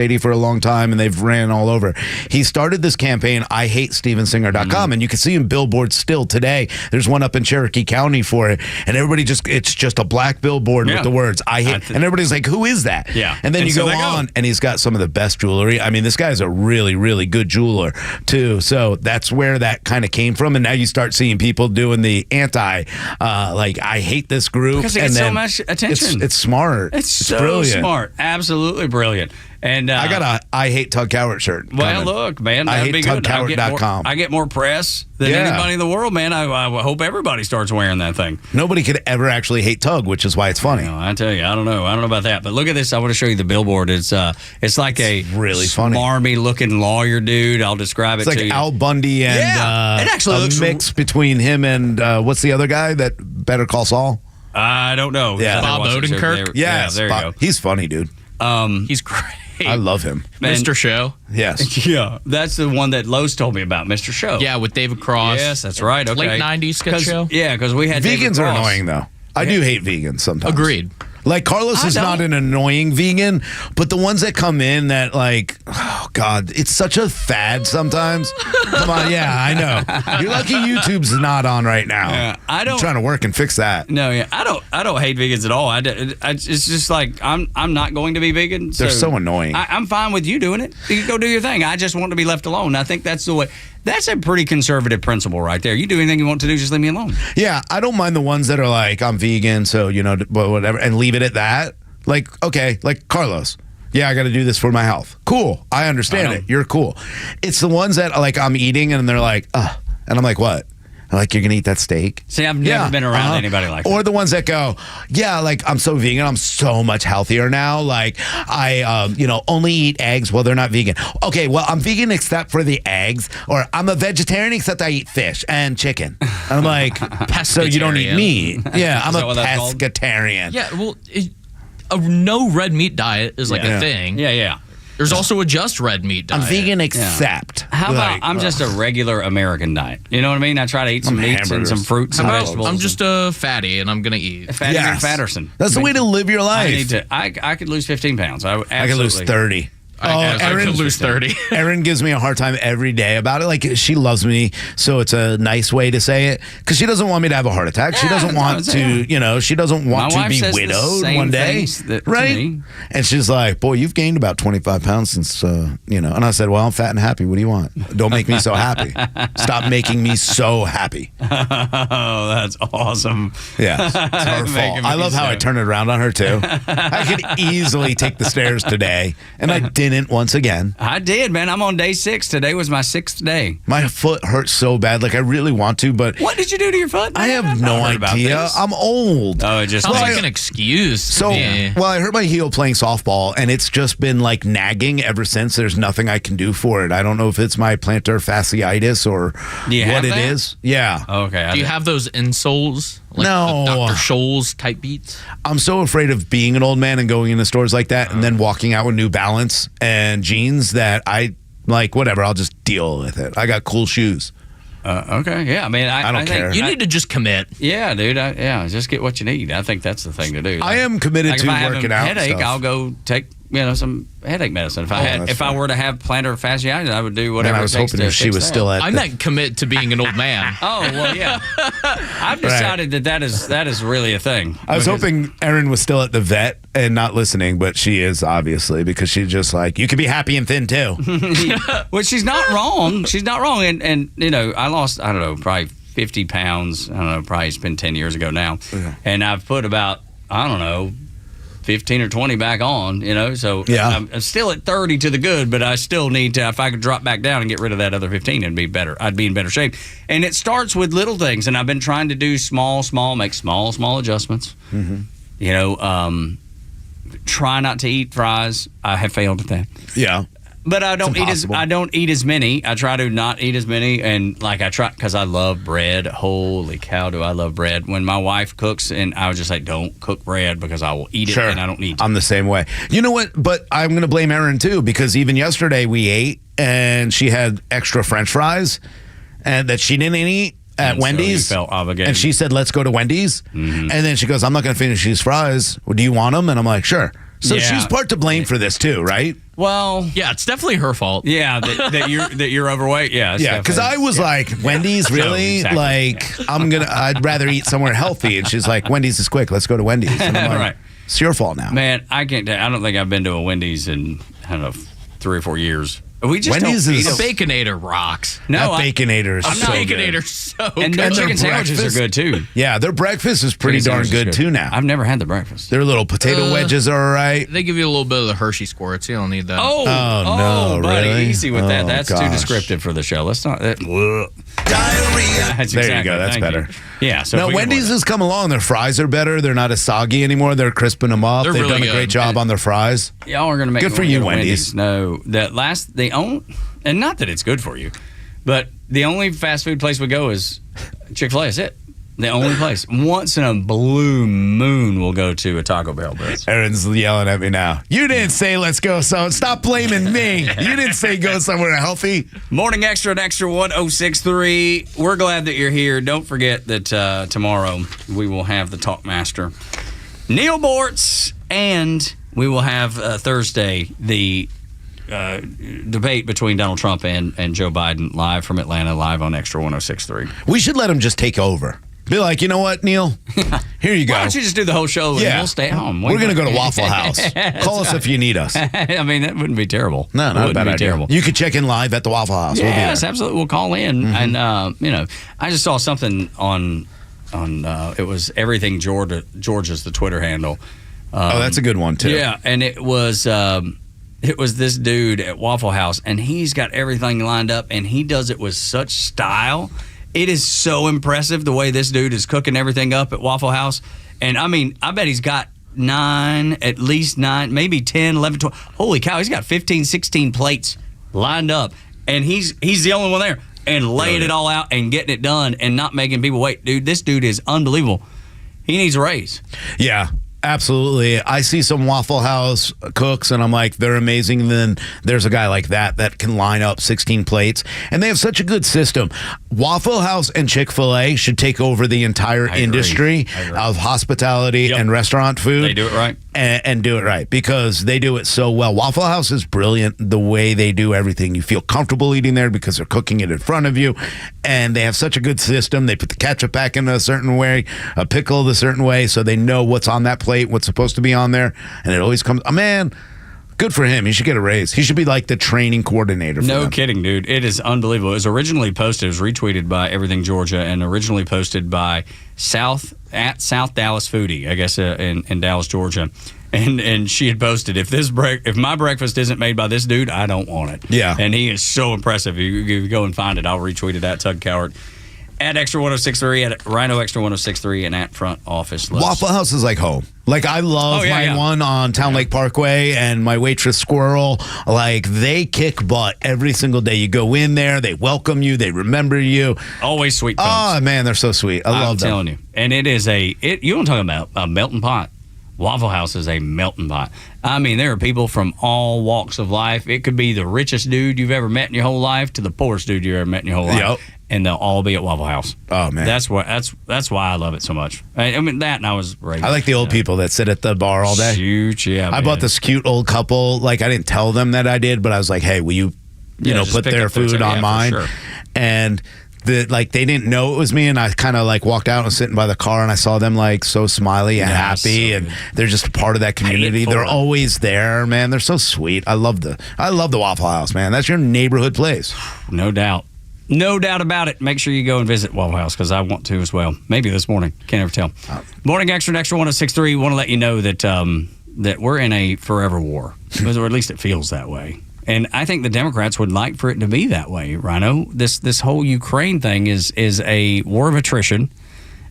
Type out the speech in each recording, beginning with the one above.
lady for a long time, and they've ran all over. He started this campaign, IHateStevensinger.com, and you can see in billboards still today. There's one up in Cherokee County for it, and it's just a black billboard with the words, I hate, and everybody's like, who is that? Yeah. And then you go on, and he's got some of the best jewelry. I mean, this guy's a really, really good jeweler, too. So that's where that kind of came from, and now you start seeing people doing the I hate this group. Because it gets so much attention. It's smart. It's so brilliant. Smart. Absolutely brilliant. And I got a I hate Tug Cowart shirt. Well, look, man, that'd be good. I get more press than anybody in the world, man. I hope everybody starts wearing that thing. Nobody could ever actually hate Tug, which is why it's funny. I tell you, I don't know about that. But look at this. I want to show you the billboard. It's like a really funny, smarmy looking lawyer dude. I'll describe it to you. It's like Al Bundy and it actually looks a mix between him and what's the other guy that Better Call Saul? I don't know. Yeah. Bob Odenkirk? Yes, there you go. He's funny, dude. He's great. I love him. Mr. Show. Yes. Yeah. That's the one that Lowe's told me about, Mr. Show. Yeah, with David Cross. Yes, that's right. Okay. Late 90s sketch show. Yeah, because we had Vegans are annoying, though. I do hate vegans sometimes. Agreed. Like, Carlos is not an annoying vegan, but the ones that come in that, like, oh, God, it's such a fad sometimes. Come on, yeah, I know. You're lucky YouTube's not on right now. Yeah, I'm trying to work and fix that. No, yeah, I don't hate vegans at all. It's just like, I'm not going to be vegan. They're so annoying. I'm fine with you doing it. You can go do your thing. I just want to be left alone. I think that's the way. That's a pretty conservative principle right there. You do anything you want to do, just leave me alone. Yeah, I don't mind the ones that are like, I'm vegan, so, whatever, and leave it at that. Like, okay, like Carlos. Yeah, I got to do this for my health. Cool. I understand it. You're cool. It's the ones that, like, I'm eating, and they're like, and I'm like, what? I'm like, you're going to eat that steak? See, I've never been around anybody like that. Or the ones that go, yeah, like, I'm so vegan. I'm so much healthier now. Like, I, only eat eggs. Well, they're not vegan. Okay, well, I'm vegan except for the eggs. Or I'm a vegetarian except I eat fish and chicken. And I'm like, so you don't eat meat. Yeah, I'm a pescatarian. Yeah, well, a no red meat diet is like a thing. Yeah. There's also a just red meat diet. I'm vegan except. How about I'm just a regular American diet? You know what I mean? I try to eat some meats and some fruits and vegetables. I'm just a fatty, and I'm going to eat. Fatty Fatterson. That's the way to live your life. I could lose 15 pounds. I could lose 30. I could lose 30. Erin gives me a hard time every day about it. Like, she loves me, so it's a nice way to say it. Because she doesn't want me to have a heart attack. She doesn't want to, she doesn't want to be widowed one day. Right? And she's like, boy, you've gained about 25 pounds since, And I said, well, I'm fat and happy. What do you want? Don't make me so happy. Stop making me so happy. Oh, that's awesome. Yeah, it's her fault. I love how I turned it around on her, too. I could easily take the stairs today, and I didn't once again. I did, man. I'm on day 6. Today was my 6th day. My foot hurts so bad. Like, I really want to, but... What did you do to your foot? I have no idea. I'm old. Oh, it just... Sounds like an excuse. So, I hurt my heel playing softball, and it's just been, like, nagging ever since. There's nothing I can do for it. I don't know if it's my plantar fasciitis or what it is. Yeah. Okay. Do you have those insoles? Like no. Dr. Scholl's type beats? I'm so afraid of being an old man and going into stores like that and then walking out with New Balance and jeans that I, like, whatever, I'll just deal with it. I got cool shoes. Okay, yeah. I mean, I don't care. You need to just commit. Yeah, dude. Just get what you need. I think that's the thing to do. I am committed to working out. If I have a headache, I'll go take some headache medicine. If I were to have plantar fasciitis, I would do whatever. I was hoping if she was still at. I meant commit to being an old man. Oh well, yeah. I've decided that is really a thing. I was hoping Erin was still at the vet and not listening, but she is obviously because she's just like, you can be happy and thin too. Well, she's not wrong. She's not wrong, and I lost probably 50 pounds. Probably it's been 10 years ago now, and I've put about 15 or 20 back on, so I'm still at 30 to the good, but I still need to, if I could drop back down and get rid of that other 15, it'd be better. I'd be in better shape. And it starts with little things, and I've been trying to do make small adjustments. Mm-hmm. Try not to eat fries. I have failed at that. Yeah. But I don't eat as many. I try to not eat as many, and I try because I love bread. Holy cow, do I love bread! When my wife cooks, and I was just like, "Don't cook bread because I will eat it, and I don't need to." I'm the same way. You know what? But I'm going to blame Erin too because even yesterday we ate, and she had extra French fries, and that she didn't eat at Wendy's. So you felt obligated. And she said, "Let's go to Wendy's," and then she goes, "I'm not going to finish these fries. Well, do you want them?" And I'm like, "Sure." So she's part to blame for this too, right? Well, yeah, it's definitely her fault. Yeah, that you're overweight. Yeah, because I was like, Wendy's, really? Exactly. Like, I'd rather eat somewhere healthy. And she's like, Wendy's is quick. Let's go to Wendy's. And I'm like, right. It's your fault now. Man, I don't think I've been to a Wendy's in, I don't know, 3 or 4 years. We just Wendy's is a Baconator rocks. No, that Baconator is so Baconator good. So and good. their chicken sandwiches are good too. Yeah, their breakfast is pretty darn good too now. I've never had the breakfast. Their little potato wedges are all right. They give you a little bit of the Hershey squirts. You don't need that. Oh no, buddy, really? easy with that. That's too descriptive for the show. Let's not. Diarrhea. There you go. That's better. Yeah. So now Wendy's has come along. Their fries are better. They're not as soggy anymore. They're crisping them up. They've really done a great job on their fries. Y'all are gonna make good for you, Wendy's. No, and not that it's good for you, but the only fast food place we go is Chick-fil-A. That's it. The only place. Once in a blue moon, we'll go to a Taco Bell. Aaron's yelling at me now. You didn't say let's go. So stop blaming me. You didn't say go somewhere healthy. Morning Extra and Extra 1063. We're glad that you're here. Don't forget that tomorrow we will have the Talkmaster, Neil Bortz, and we will have Thursday the debate between Donald Trump and Joe Biden live from Atlanta, live on Extra 1063. We should let him just take over. Be like, you know what, Neil? Here you go. Why don't you just do the whole show and we'll stay home? We're going to go to Waffle House. Call us if you need us. I mean, that wouldn't be terrible. No, not a bad idea. Terrible. You could check in live at the Waffle House. Yes, absolutely. We'll call in. And, I just saw something on it was Everything Georgia's the Twitter handle. That's a good one, too. Yeah, and it was this dude at Waffle House, and he's got everything lined up, and he does it with such style. It is so impressive the way this dude is cooking everything up at Waffle House. And, I mean, I bet he's got at least 9, maybe 10, 11, 12. Holy cow, he's got 15, 16 plates lined up. And he's the only one there. And laying it all out and getting it done and not making people wait. Dude, this dude is unbelievable. He needs a raise. Yeah. Absolutely. I see some Waffle House cooks and I'm like, they're amazing. And then there's a guy like that can line up 16 plates. And they have such a good system. Waffle House and Chick-fil-A should take over the entire industry of hospitality and restaurant food. They do it right. And do it right because they do it so well. Waffle House is brilliant the way they do everything. You feel comfortable eating there because they're cooking it in front of you. And they have such a good system. They put the ketchup back in a certain way, a pickle a certain way, so they know what's on that plate, what's supposed to be on there. And it always comes, man, good for him. He should get a raise. He should be like the training coordinator for them. Kidding, dude. It is unbelievable. It was originally posted, it was retweeted by Everything Georgia and originally posted by South Dallas Foodie, I guess, in Dallas, Georgia. And she had posted, if my breakfast isn't made by this dude, I don't want it. Yeah. And he is so impressive. You go and find it. I'll retweet it at Tug Coward. At Extra 1063, at Rhino Extra 1063, and at Front Office List. Waffle House is like home. Like, I love my one on Town Lake Parkway and my waitress Squirrel. Like, they kick butt every single day. You go in there, they welcome you, they remember you. Always sweet folks. Oh, man, they're so sweet. I love them. I'm telling you. And it is you don't talk about a melting pot. Waffle House is a melting pot. I mean, there are people from all walks of life. It could be the richest dude you've ever met in your whole life to the poorest dude you've ever met in your whole life. Yep. And they'll all be at Waffle House. Oh, man. That's why I love it so much. I mean, that and I was raised. I like the old people that sit at the bar all day. Shoot, yeah. I bought this cute old couple. Like, I didn't tell them that I did, but I was like, hey, will you put their food on mine? Sure. And they didn't know it was me, and I kind of like walked out and was sitting by the car, and I saw them like so smiley and happy, and they're just a part of that community. They're always there, man. They're so sweet. I love the Waffle House, man. That's your neighborhood place. No doubt. No doubt about it. Make sure you go and visit Waffle House because I want to as well. Maybe this morning. Can't ever tell. Morning Extra and Extra 1063. Want to let you know that that we're in a forever war, or at least it feels that way. And I think the Democrats would like for it to be that way, Rhino. This whole Ukraine thing is a war of attrition,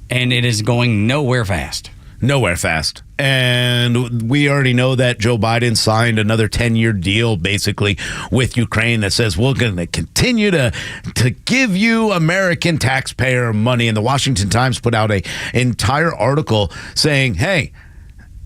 and it is going nowhere fast. Nowhere fast. And we already know that Joe Biden signed another 10-year deal basically with Ukraine that says we're going to continue to give you American taxpayer money. And the Washington Times put out an entire article saying, hey,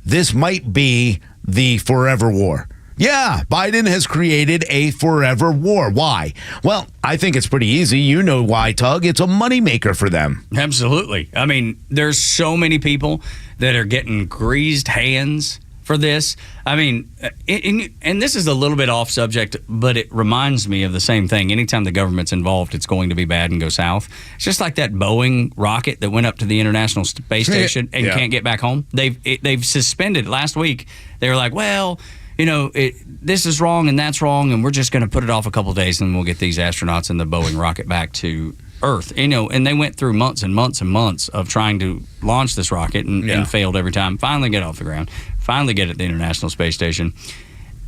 this might be the forever war. Yeah, Biden has created a forever war. Why? Well, I think it's pretty easy. You know why, Tug. It's a moneymaker for them. Absolutely. I mean, there's so many people that are getting greased hands for this. I mean, and this is a little bit off subject, but it reminds me of the same thing. Anytime the government's involved, it's going to be bad and go south. It's just like that Boeing rocket that went up to the International Space Station and can't get back home. They've suspended last week. They were like, well, this is wrong and that's wrong, and we're just going to put it off a couple of days, and we'll get these astronauts and the Boeing rocket back to Earth. And they went through months and months and months of trying to launch this rocket and failed every time. Finally get off the ground. Finally get at the International Space Station.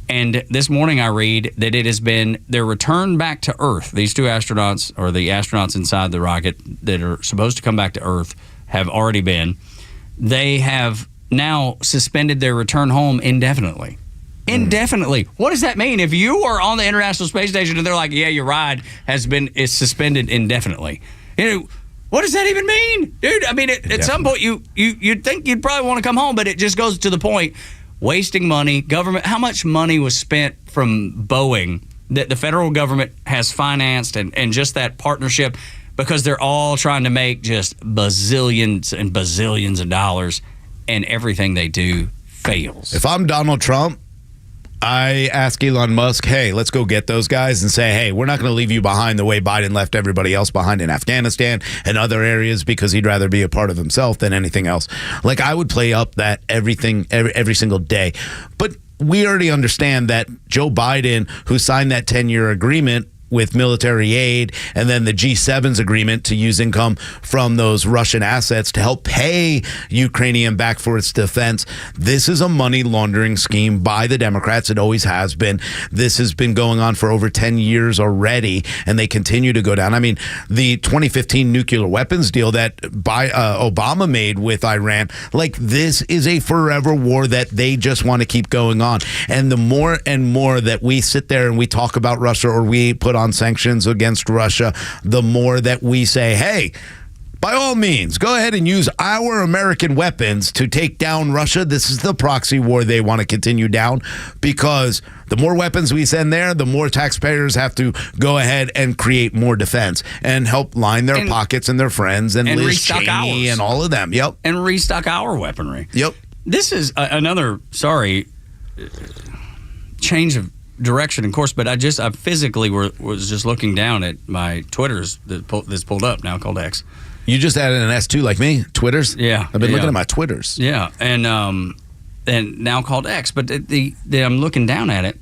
And this morning I read that it has been their return back to Earth. These two astronauts, or the astronauts inside the rocket that are supposed to come back to Earth, have already been. They have now suspended their return home indefinitely. Indefinitely. What does that mean? If you are on the International Space Station and they're like, yeah, your ride is suspended indefinitely. What does that even mean? Dude, I mean, at some point, you'd think you'd probably want to come home, but it just goes to the point, wasting money, government, how much money was spent from Boeing that the federal government has financed and just that partnership, because they're all trying to make just bazillions and bazillions of dollars, and everything they do fails. If I'm Donald Trump, I ask Elon Musk, hey, let's go get those guys and say, hey, we're not going to leave you behind the way Biden left everybody else behind in Afghanistan and other areas, because he'd rather be a part of himself than anything else. Like, I would play up that everything every single day. But we already understand that Joe Biden, who signed that 10-year agreement with military aid, and then the G7's agreement to use income from those Russian assets to help pay Ukrainian back for its defense. This is a money laundering scheme by the Democrats. It always has been. This has been going on for over 10 years already, and they continue to go down. I mean, the 2015 nuclear weapons deal that Obama made with Iran, like, this is a forever war that they just want to keep going on. And the more and more that we sit there and we talk about Russia, or we put on sanctions against Russia, the more that we say, hey, by all means, go ahead and use our American weapons to take down Russia. This is the proxy war they want to continue down, because the more weapons we send there, the more taxpayers have to go ahead and create more defense and help line their pockets and their friends and Liz Cheney and all of them. Yep. And restock our weaponry. Yep. This is another, change of direction, of course, but I physically was just looking down at my Twitters that's pulled up now, called X. You just added an S2 like me? Twitters? Yeah. I've been looking at my Twitters. Yeah, and now called X. But I'm looking down at it,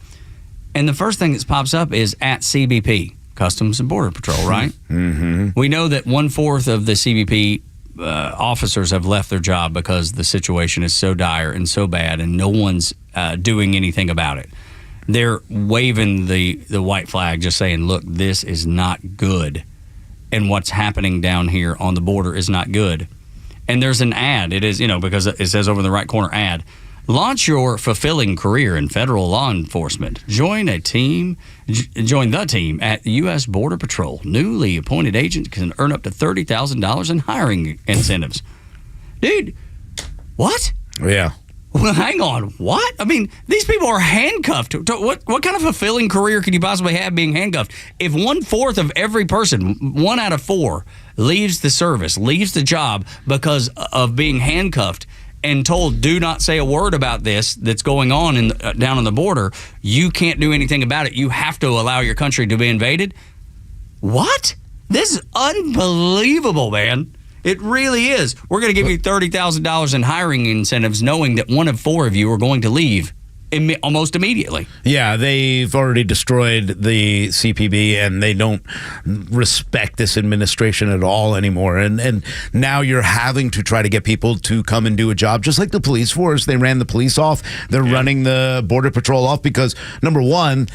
and the first thing that pops up is at CBP, Customs and Border Patrol, right? Mm-hmm. We know that 1/4 of the CBP officers have left their job because the situation is so dire and so bad, and no one's doing anything about it. They're waving the white flag, just saying, look, this is not good. And what's happening down here on the border is not good. And there's an ad. It is, because it says over in the right corner, ad. Launch your fulfilling career in federal law enforcement. Join the team at the U.S. Border Patrol. Newly appointed agents can earn up to $30,000 in hiring incentives. Dude, what? Yeah. Well, hang on. What? I mean, these people are handcuffed. What kind of fulfilling career could you possibly have being handcuffed? If 1/4 of every person, 1 out of 4, leaves the service, leaves the job because of being handcuffed and told, do not say a word about this that's going on down on the border, you can't do anything about it. You have to allow your country to be invaded. What? This is unbelievable, man. It really is. We're going to give you $30,000 in hiring incentives, knowing that 1 of 4 of you are going to leave almost immediately. Yeah, they've already destroyed the CPB, and they don't respect this administration at all anymore. And now you're having to try to get people to come and do a job, just like the police force. They ran the police off. They're running the Border Patrol off because, number one,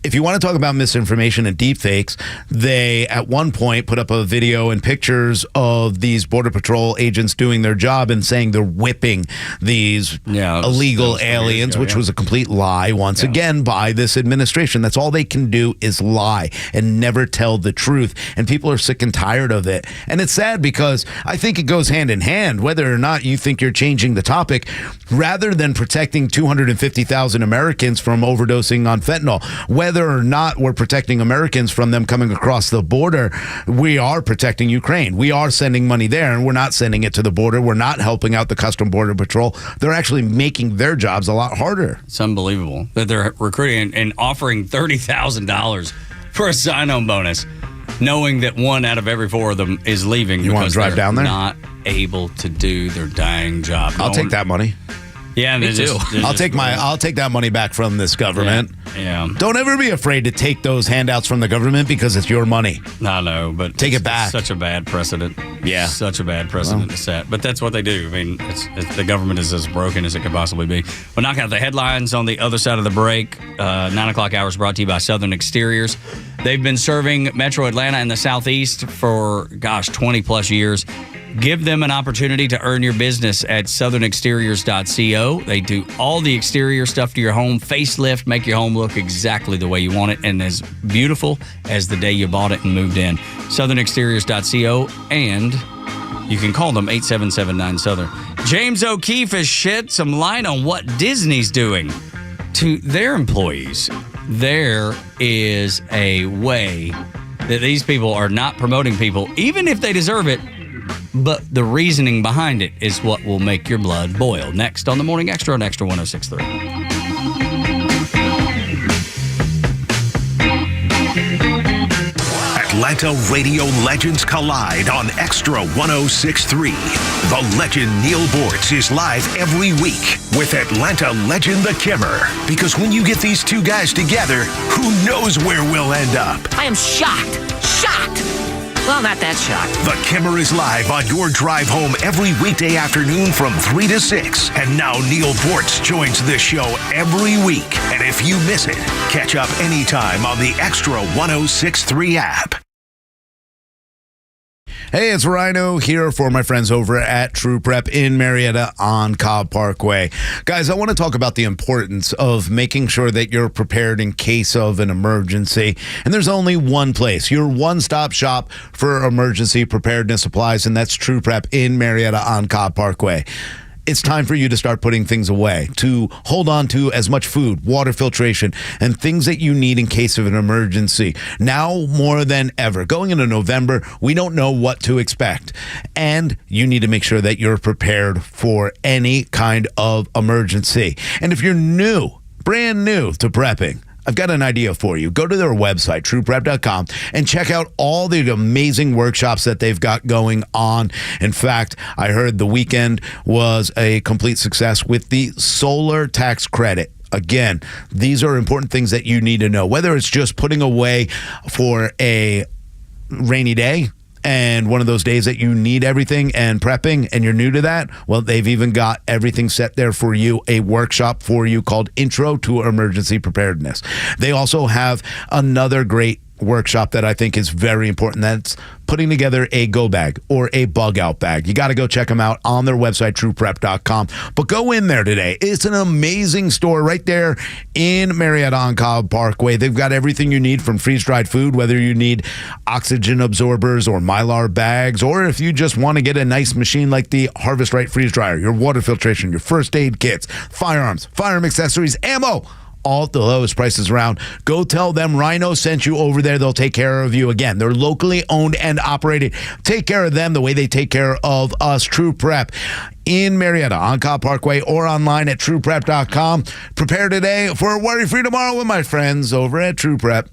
if you want to talk about misinformation and deepfakes, they at one point put up a video and pictures of these Border Patrol agents doing their job and saying they're whipping these illegal aliens, which was a complete lie once again by this administration. That's all they can do is lie and never tell the truth. And people are sick and tired of it. And it's sad because I think it goes hand in hand, whether or not you think you're changing the topic, rather than protecting 250,000 Americans from overdosing on fentanyl, whether whether or not we're protecting Americans from them coming across the border, we are protecting Ukraine. We are sending money there, and we're not sending it to the border. We're not helping out the Custom Border Patrol. They're actually making their jobs a lot harder. It's unbelievable that they're recruiting and offering $30,000 for a sign-on bonus, knowing that 1 out of every 4 of them is leaving. You want to drive down there? Not able to do their dang job. I'll take that money. Yeah, me too. I'll take that money back from this government. Yeah. Don't ever be afraid to take those handouts from the government because it's your money. I know, but take it back. Such a bad precedent. Yeah, such a bad precedent to set. But that's what they do. I mean, it's the government is as broken as it could possibly be. We'll knock out the headlines on the other side of the break. 9 o'clock hours brought to you by Southern Exteriors. They've been serving Metro Atlanta and the Southeast for 20 plus years. Give them an opportunity to earn your business at southernexteriors.co. They do all the exterior stuff to your home, facelift, make your home look exactly the way you want it and as beautiful as the day you bought it and moved in. southernexteriors.co, and you can call them 877-9-SOUTHERN. James O'Keefe has shed some light on what Disney's doing to their employees. There is a way that these people are not promoting people, even if they deserve it, but the reasoning behind it is what will make your blood boil. Next on the Morning Extra on Extra 106.3. Atlanta radio legends collide on Extra 106.3. The legend Neil Bortz is live every week with Atlanta legend The Kimmer. Because when you get these two guys together, who knows where we'll end up? I am shocked. Well, not that shocked. The Kimmer is live on your drive home every weekday afternoon from 3 to 6. And now Neil Bortz joins the show every week. And if you miss it, catch up anytime on the Extra 106.3 app. Hey, it's Rhino here for my friends over at True Prep in Marietta on Cobb Parkway. Guys, I want to talk about the importance of making sure that you're prepared in case of an emergency. And there's only one place, your one-stop shop for emergency preparedness supplies, and that's True Prep in Marietta on Cobb Parkway. It's time for you to start putting things away, to hold on to as much food, water filtration, and things that you need in case of an emergency. Now more than ever, going into November, we don't know what to expect. And you need to make sure that you're prepared for any kind of emergency. And if you're brand new to prepping, I've got an idea for you. Go to their website, trueprep.com, and check out all the amazing workshops that they've got going on. In fact, I heard the weekend was a complete success with the solar tax credit. Again, these are important things that you need to know, whether it's just putting away for a rainy day, and one of those days that you need everything and prepping and you're new to that, well, they've even got everything set there for you, a workshop for you called Intro to Emergency Preparedness. They also have another great workshop that I think is very important. That's putting together a go bag or a bug out bag. You got to go check them out on their website, trueprep.com. But go in there today. It's an amazing store right there in Marietta on Cobb Parkway. They've got everything you need from freeze-dried food, whether you need oxygen absorbers or Mylar bags, or if you just want to get a nice machine like the Harvest Right freeze dryer, your water filtration, your first aid kits, firearms, firearm accessories, ammo, all at the lowest prices around. Go tell them Rhino sent you over there. They'll take care of you. Again, they're locally owned and operated. Take care of them the way they take care of us. True Prep in Marietta on Cobb Parkway or online at trueprep.com. Prepare today for a worry-free tomorrow with my friends over at True Prep.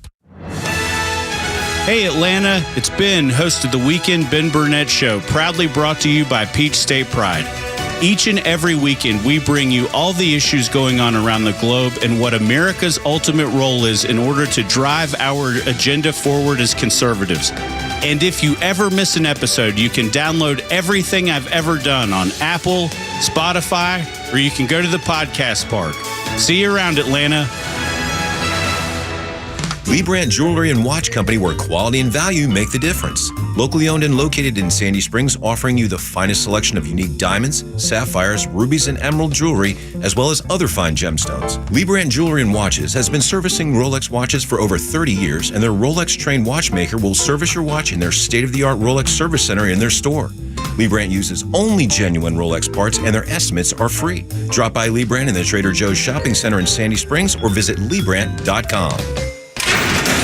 Hey Atlanta, it's Ben, host of the Weekend Ben Burnett Show, proudly brought to you by Peach State Pride. Each and every weekend, we bring you all the issues going on around the globe and what America's ultimate role is in order to drive our agenda forward as conservatives. And if you ever miss an episode, you can download everything I've ever done on Apple, Spotify, or you can go to the podcast park. See you around, Atlanta. Lee Brandt Jewelry and Watch Company, where quality and value make the difference. Locally owned and located in Sandy Springs, offering you the finest selection of unique diamonds, sapphires, rubies, and emerald jewelry, as well as other fine gemstones. Lee Brandt Jewelry and Watches has been servicing Rolex watches for over 30 years, and their Rolex-trained watchmaker will service your watch in their state-of-the-art Rolex service center in their store. Lee Brandt uses only genuine Rolex parts, and their estimates are free. Drop by Lee Brandt in the Trader Joe's Shopping Center in Sandy Springs or visit LeeBrandt.com.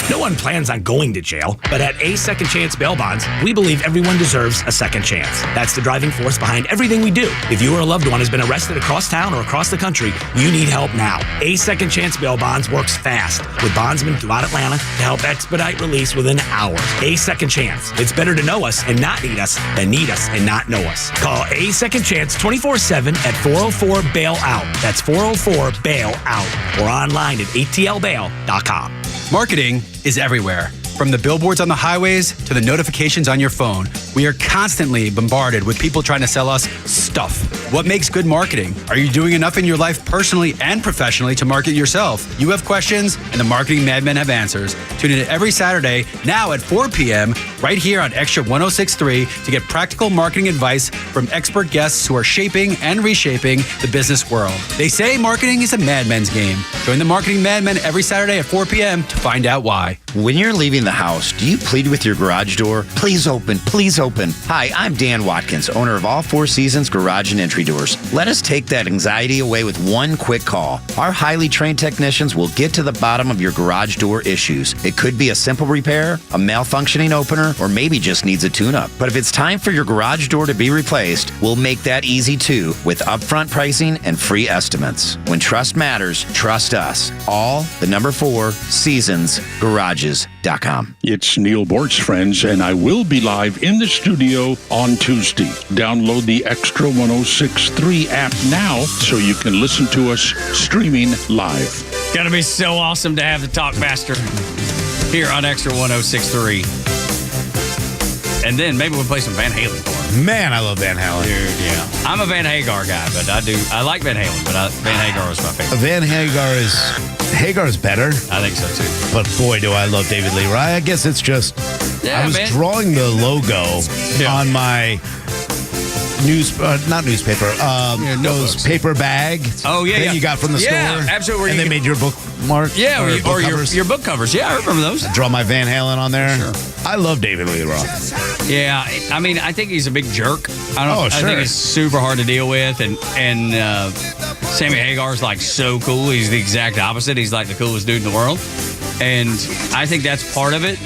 No one plans on going to jail, but at A Second Chance Bail Bonds, we believe everyone deserves a second chance. That's the driving force behind everything we do. If you or a loved one has been arrested across town or across the country, you need help now. A Second Chance Bail Bonds works fast with bondsmen throughout Atlanta to help expedite release within hours. A Second Chance. It's better to know us and not need us than need us and not know us. Call A Second Chance 24/7 at 404-BAIL-OUT. That's 404-BAIL-OUT. Or online at atlbail.com. Marketing is everywhere. From the billboards on the highways to the notifications on your phone, we are constantly bombarded with people trying to sell us stuff. What makes good marketing? Are you doing enough in your life personally and professionally to market yourself? You have questions, and the Marketing Madmen have answers. Tune in every Saturday, now at 4 p.m., right here on Extra 106.3 to get practical marketing advice from expert guests who are shaping and reshaping the business world. They say marketing is a madman's game. Join the Marketing Madmen every Saturday at 4 p.m. to find out why. When you're leaving the house, do you plead with your garage door? Please open, please open. Hi, I'm Dan Watkins, owner of All Four Seasons Garage and Entry Doors. Let us take that anxiety away with one quick call. Our highly trained technicians will get to the bottom of your garage door issues. It could be a simple repair, a malfunctioning opener, or maybe just needs a tune-up. But if it's time for your garage door to be replaced, we'll make that easy too with upfront pricing and free estimates. When trust matters, trust us. All, the number 4, Seasons Garages.com. It's Neil Bortz, friends, and I will be live in the studio on Tuesday. Download the Extra 106.3 app now so you can listen to us streaming live. Gonna be so awesome to have the Talkmaster here on Extra 106.3. And then maybe we'll play some Van Halen for him. Man, I love Van Halen. Dude, yeah. I'm a Van Hagar guy, but I like Van Halen, but Van Hagar is my favorite. Van Hagar is better. I think so too. But boy, do I love David Lee Roth. I guess it's just, I was drawing the logo on my not newspaper, those paper bag. Oh, yeah. That you got from the store. Absolutely. And they made your bookmark. Yeah, or your book covers. Yeah, I remember those. I draw my Van Halen on there. Sure. I love David Lee Roth. Yeah, I mean, I think he's a big jerk. I sure. think he's super hard to deal with, and Sammy Hagar's like so cool. He's the exact opposite. He's like the coolest dude in the world, and I think that's part of it.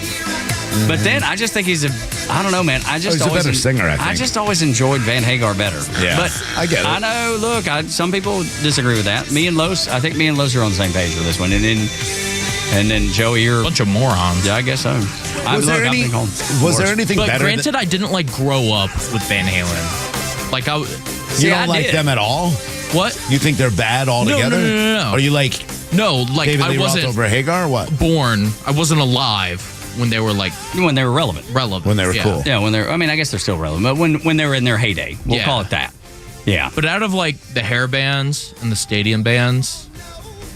But then I just think he's I don't know, man. He's a better singer, I think. I just always enjoyed Van Hagar better. Yeah, but I get it. I know, look, some people disagree with that. I think me and Los are on the same page with this one. And then Joey, you're a bunch of morons. Yeah, I guess so. Was there anything better? Granted, I didn't grow up with Van Halen. You don't like them at all? What? You think they're bad altogether? No. Are you like David Lee Roth over Hagar? Or what? Born. I wasn't alive when they were relevant. When they were cool. Yeah, I guess they're still relevant, but when they were in their heyday, we'll call it that. Yeah. But out of the hair bands and the stadium bands,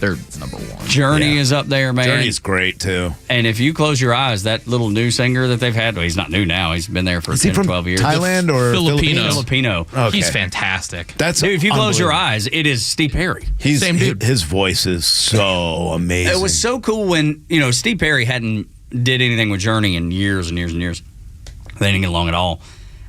they're number one. Journey is up there, man. Journey's great too. And if you close your eyes, that little new singer that they've had, well, he's not new now. He's been there for 10 or 12 years. Thailand or Filipino. Okay. He's fantastic. Dude, if you close your eyes, it is Steve Perry. Same dude. His voice is so amazing. It was so cool when, Steve Perry hadn't did anything with Journey in years and years and years. They didn't get along at all.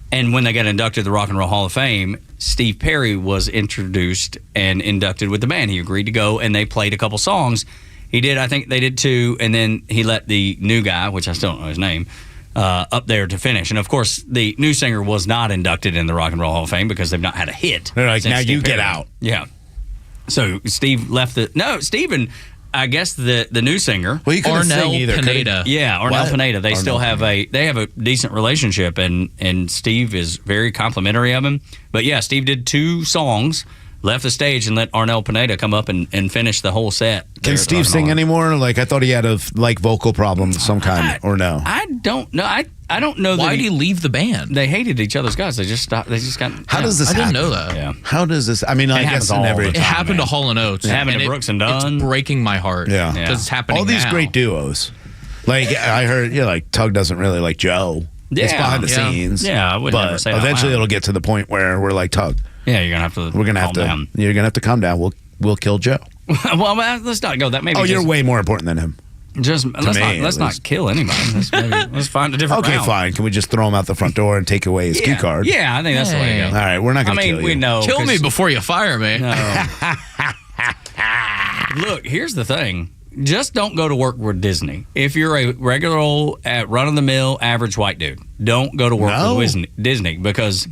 And when they got inducted to the Rock and Roll Hall of Fame, Steve Perry was introduced and inducted with the band. He agreed to go, and they played a couple songs. He did, I think they did 2, and then he let the new guy, which I still don't know his name, up there to finish. And, of course, the new singer was not inducted in the Rock and Roll Hall of Fame because they've not had a hit. They're like, now you Perry. Get out. Yeah. So Steve left Steve and I guess the new singer, Arnel Pineda. Yeah, Arnel Pineda. They still have a decent relationship, and Steve is very complimentary of him. But yeah, Steve did 2 songs, left the stage, and let Arnel Pineda come up and finish the whole set. Can Steve sing anymore? I thought he had a vocal problem of some kind, or no? I don't know. I don't know. Why did he leave the band? They hated each other's guys. They just stopped. They just got. How does this happen? I didn't know that. Yeah. How does this? I mean, I guess it happened to Hall & Oates. It happened to Brooks and Dunn. It's breaking my heart. Yeah. Because it's happening all these now. great duos. I heard, Tug doesn't really like Joe. Yeah. It's behind the scenes. Yeah, I would never say that. Eventually, it'll get to the point where we're like Tug. Yeah, you're gonna have to. You're gonna have to calm down. We'll kill Joe. Well, let's not go that. Maybe. You're way more important than him. Let's not kill anybody. Let's find a different route. Fine. Can we just throw him out the front door and take away his key card? Yeah, I think that's the way to go. All right, we're not going to kill you. We know. Kill me before you fire me. No. Look, here's the thing. just don't go to work with Disney. If you're a regular old, run-of-the-mill, average white dude, don't go to work with Disney because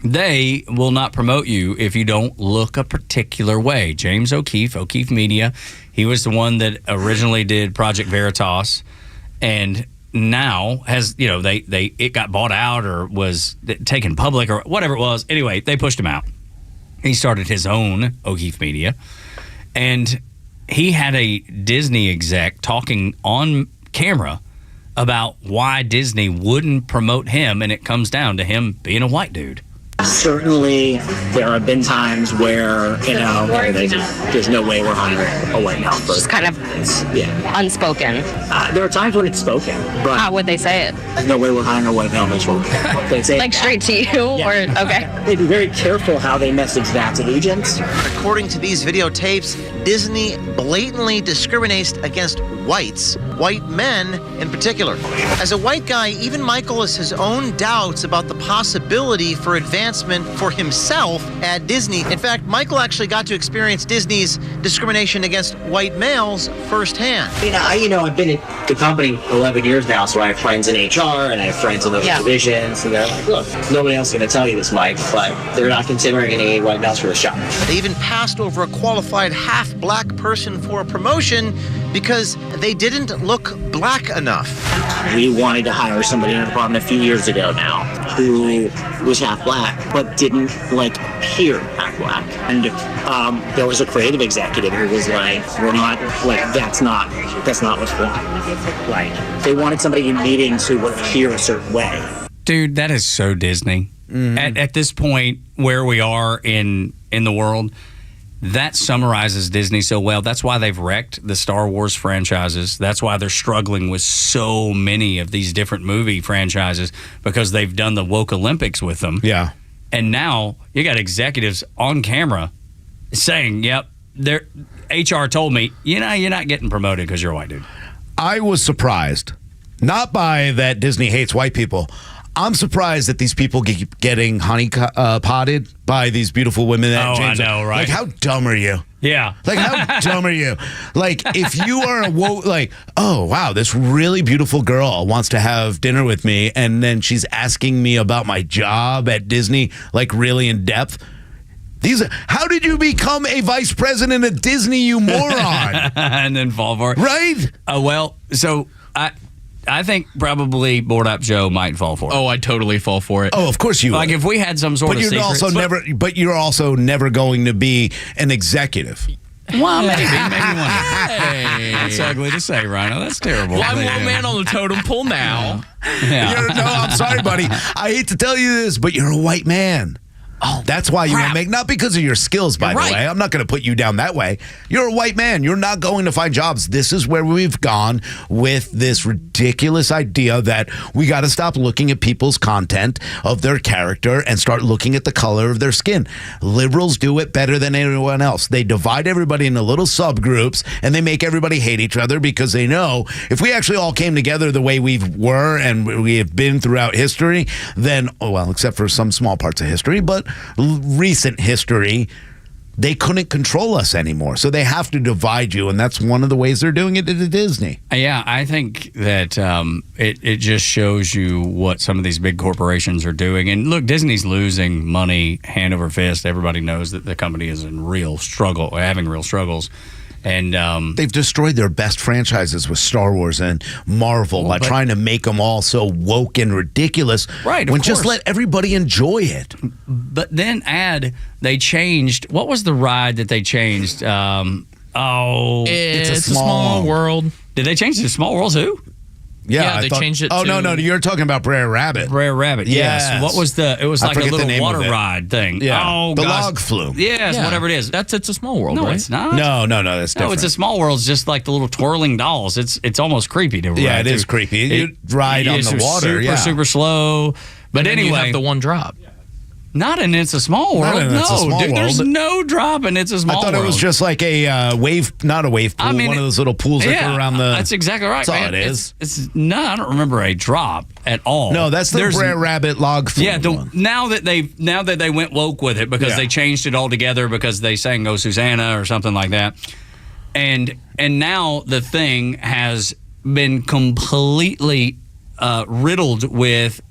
they will not promote you if you don't look a particular way. James O'Keefe Media, he was the one that originally did Project Veritas, and now has, it got bought out or was taken public or whatever it was. Anyway, they pushed him out. He started his own O'Keefe Media, and he had a Disney exec talking on camera about why Disney wouldn't promote him, and it comes down to him being a white dude. Certainly, there have been times where, there's no way we're hiring a white male person. Just kind of unspoken. There are times when it's spoken, but how would they say it? There's no way we're hiring a white male person. They say like straight to you, or okay. They'd be very careful how they message that to agents. According to these videotapes, Disney blatantly discriminates against white men in particular. As a white guy, even Michael has his own doubts about the possibility for advancement for himself at Disney. In fact, Michael actually got to experience Disney's discrimination against white males firsthand. I've been at the company 11 years now, so I have friends in HR and I have friends in those divisions, and they're like, look, nobody else is going to tell you this, Mike, but they're not considering any white males for the job. They even passed over a qualified half-black person for a promotion because they didn't look black enough. We wanted to hire somebody in the department a few years ago now who was half black, but didn't appear half black. And there was a creative executive who was like, that's not what's wrong. They wanted somebody in meetings who would appear a certain way. Dude, that is so Disney. Mm-hmm. At this point where we are in the world, that summarizes Disney so well. That's why they've wrecked the Star Wars franchises. That's why they're struggling with so many of these different movie franchises, because they've done the woke Olympics with them. Yeah. And now you got executives on camera saying, yep, HR told me, you're not getting promoted because you're a white dude. I was surprised. Not by that Disney hates white people. I'm surprised that these people keep getting potted by these beautiful women. I know, right? How dumb are you? Yeah. How dumb are you? If you are oh, wow, this really beautiful girl wants to have dinner with me, and then she's asking me about my job at Disney, really in depth. How did you become a vice president at Disney, you moron? And then fall for it. Right? I think probably Board Up Joe might fall for it. Oh, I'd totally fall for it. Oh, of course you would. If we had some sort of secret. But you're also never going to be an executive. Well, maybe one day. That's ugly to say, Rhino. That's terrible. Well, I'm one man on the totem pole now. Yeah. I'm sorry, buddy. I hate to tell you this, but you're a white man. Oh, that's why you won't make, not because of your skills, by the way. I'm not going to put you down that way. You're a white man. You're not going to find jobs. This is where we've gone with this ridiculous idea that we got to stop looking at people's content of their character and start looking at the color of their skin. Liberals do it better than anyone else. They divide everybody into little subgroups, and they make everybody hate each other because they know if we actually all came together the way we were and we have been throughout history, then, except for some small parts of history, but recent history, they couldn't control us anymore. So they have to divide you, and that's one of the ways they're doing it at Disney. Yeah, I think that it just shows you what some of these big corporations are doing. And look, Disney's losing money hand over fist. Everybody knows that the company is in real struggle, having real struggles. And they've destroyed their best franchises with Star Wars and Marvel by trying to make them all so woke and ridiculous. Right, when just let everybody enjoy it. But then they changed. What was the ride that they changed? It's a small world. Did they change it to Small World too? Yeah, they changed it to... no, you're talking about Brer Rabbit. Brer Rabbit, yes. What was it was like a little water ride thing. Yeah, the log flume. Yes, whatever it is. It's a Small World, no, right? It's not. No, that's different. No, it's a Small World. It's just like the little twirling dolls. It's almost creepy to ride. Yeah, it is creepy. You ride on the water, super slow. But anyway... you have the one drop. Not in It's a Small World. There's no drop in It's a Small World. I thought it was just like a wave, not a wave pool, one of those little pools that go around the... That's exactly right. That's all it is. I don't remember a drop at all. No, that's the Brer Rabbit log flume one. Now that they went woke with it because they changed it all together because they sang "Oh Susanna" or something like that. And now the thing has been completely riddled with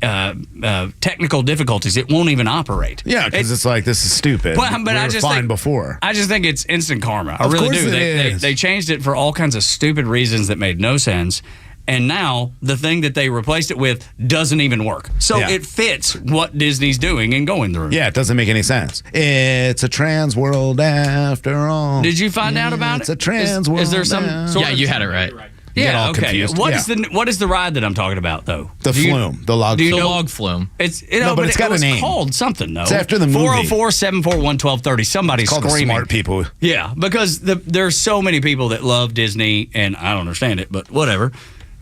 technical difficulties. It won't even operate. Yeah, because it's like, this is stupid. But we I were just fine think, before. I just think it's instant karma. I Of really course do. it They changed it for all kinds of stupid reasons that made no sense. And now the thing that they replaced it with doesn't even work. So it fits what Disney's doing and going through. Yeah, it doesn't make any sense. It's a trans world after all. Did you find out about it? It's a trans world. Is there some sort Yeah, of... you had it right. Yeah, okay. Confused. What is the ride that I'm talking about, though? The flume. The log flume. The log flume. But it's got a name. It's called something, though. It's after the movie. 404-741-1230. Somebody's It's called screaming. The smart people. Yeah, because there's so many people that love Disney, and I don't understand it, but whatever,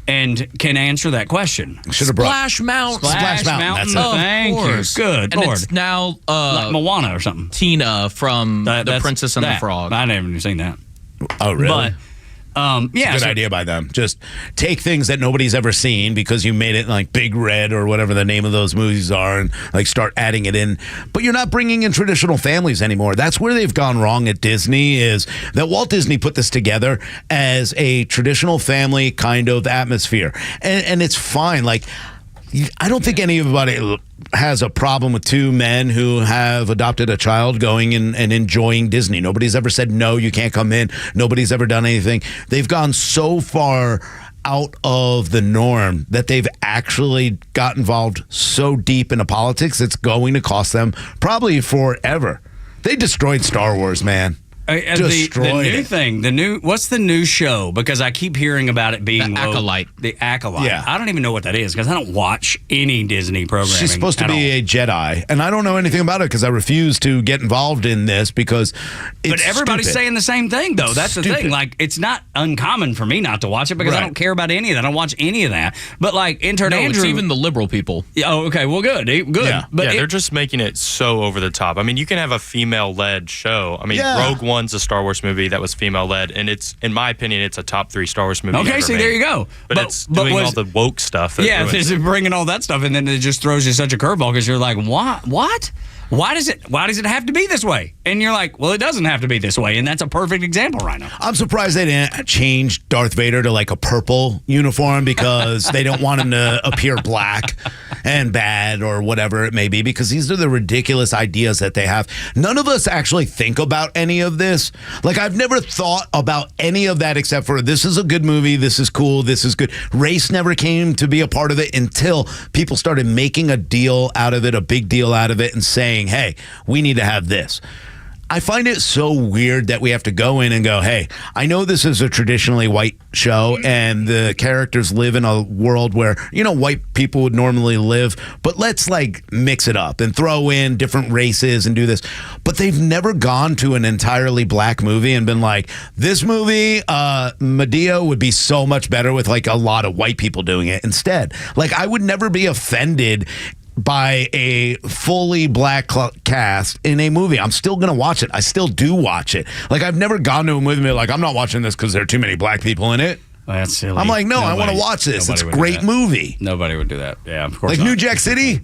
and can answer that question. Should have brought Splash Mountain. Splash Mountain. That's it. Thank you. Good And Lord. it's now Like Moana or something. Tina from The Princess and the Frog. I never even seen that. Oh, really? But yeah, It's a good idea by them. Just take things that nobody's ever seen because you made it like Big Red or whatever the name of those movies are, and like start adding it in. But you're not bringing in traditional families anymore. That's where they've gone wrong at Disney, is that Walt Disney put this together as a traditional family kind of atmosphere. And it's fine. Like, I don't think anybody has a problem with two men who have adopted a child going and enjoying Disney. Nobody's ever said, no, you can't come in. Nobody's ever done anything. They've gone so far out of the norm that they've actually got involved so deep into politics, it's going to cost them probably forever. They destroyed Star Wars, man. The new thing, what's the new show? Because I keep hearing about it being The Acolyte. The Acolyte. Yeah. I don't even know what that is because I don't watch any Disney programming. She's supposed to at be all. a Jedi, and I don't know anything about it because I refuse to get involved in this because it's But everybody's stupid. saying the same thing, though. That's the Stupid. thing. Like, it's not uncommon for me not to watch it because I Right. don't care about any of that. I don't watch any of that. But like, intern No, Andrew, it's even the liberal people. Yeah, oh, okay. Well, good. Good. Yeah. But they're just making it so over the top. I mean, you can have a female-led show. I mean, Yeah. Rogue One's a Star Wars movie that was female-led, and it's, in my opinion, it's a top 3 Star Wars movie. Okay, ever see, made. there you go. But it's doing all the woke stuff. Yeah, it's bringing all that stuff, and then it just throws you such a curveball because you're like, what? Why does it have to be this way? And you're like, well, it doesn't have to be this way, and that's a perfect example right now. I'm surprised they didn't change Darth Vader to like a purple uniform because they don't want him to appear black and bad or whatever it may be, because these are the ridiculous ideas that they have. None of us actually think about any of this. Like, I've never thought about any of that except for this is a good movie, this is cool, this is good. Race never came to be a part of it until people started making a deal out of it, a big deal out of it, and saying, hey, we need to have this. I find it so weird that we have to go in and go, hey, I know this is a traditionally white show and the characters live in a world where, white people would normally live, but let's like mix it up and throw in different races and do this. But they've never gone to an entirely black movie and been like, this movie, Medea would be so much better with like a lot of white people doing it instead. Like, I would never be offended by a fully black cast in a movie. I'm still going to watch it. I still do watch it. Like, I've never gone to a movie and been like, I'm not watching this because there are too many black people in it. Well, that's silly. I'm like, no, I want to watch this. It's a great movie. Nobody would do that. Yeah, of course Like not. New Jack City?